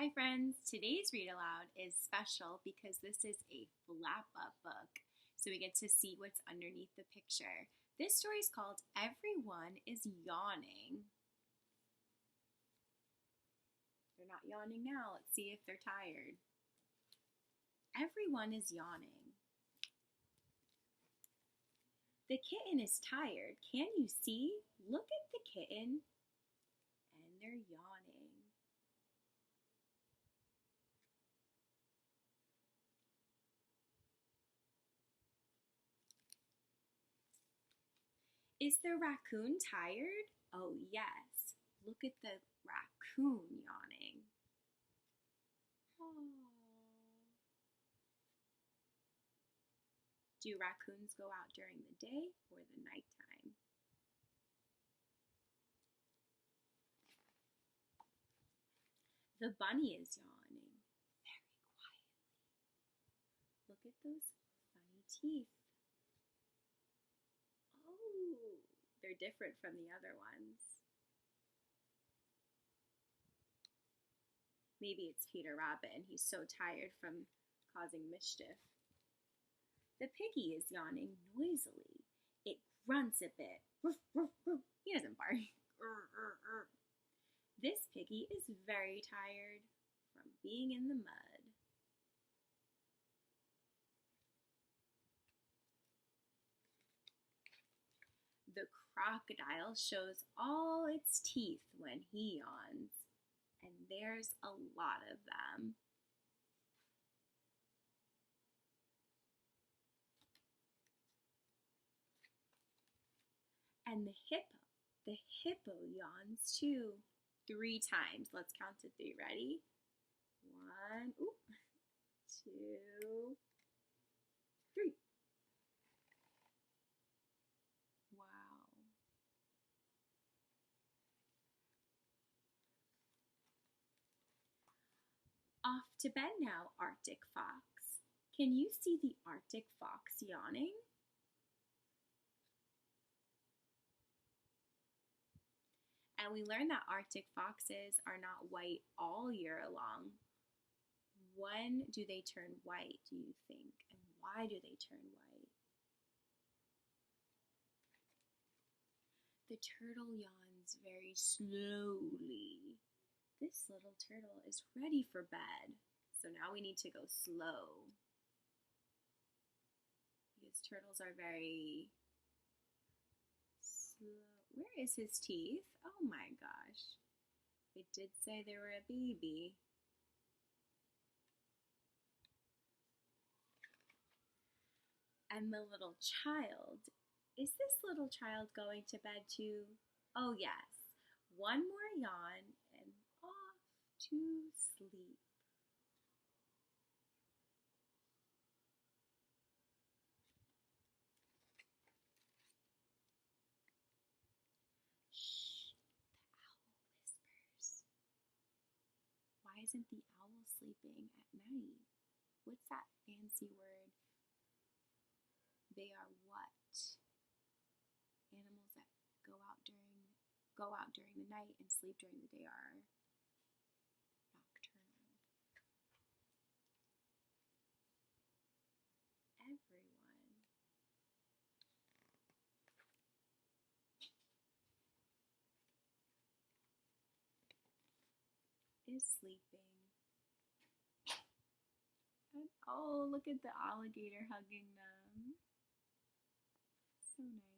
Hi, friends. Today's read aloud is special because this is a flap up book, so we get to see what's underneath the picture. This story is called Everyone is Yawning. They're not yawning now. Let's see if they're tired. Everyone is yawning. The kitten is tired. Can you see? Look at the kitten. And they're yawning. Is the raccoon tired? Oh, yes. Look at the raccoon yawning. Oh. Do raccoons go out during the day or the nighttime? The bunny is yawning very quietly. Look at those funny teeth. Oh, they're different from the other ones. Maybe it's Peter Rabbit and he's so tired from causing mischief. The piggy is yawning noisily. It grunts a bit. Ruff, ruff, ruff. He doesn't bark. This piggy is very tired from being in the mud. The crocodile shows all its teeth when he yawns, and there's a lot of them. And the hippo yawns too. 3 times. Let's count to 3. Ready? 1, 2, 3. Wow. Off to bed now, Arctic Fox. Can you see the Arctic Fox yawning? And we learned that Arctic foxes are not white all year long. When do they turn white, do you think? And why do they turn white? The turtle yawns very slowly. This little turtle is ready for bed. So now we need to go slow. Because turtles are very slow. Where is his teeth? Oh my gosh. It did say they were a baby. And the little child. Is this little child going to bed too? Oh yes. One more yawn and off to sleep. Shh, the owl whispers. Why isn't the owl sleeping at night? What's that fancy word? They are what? Animals that go out during the night and sleep during the day are nocturnal. Everyone is sleeping. And oh, look at the alligator hugging them. So nice.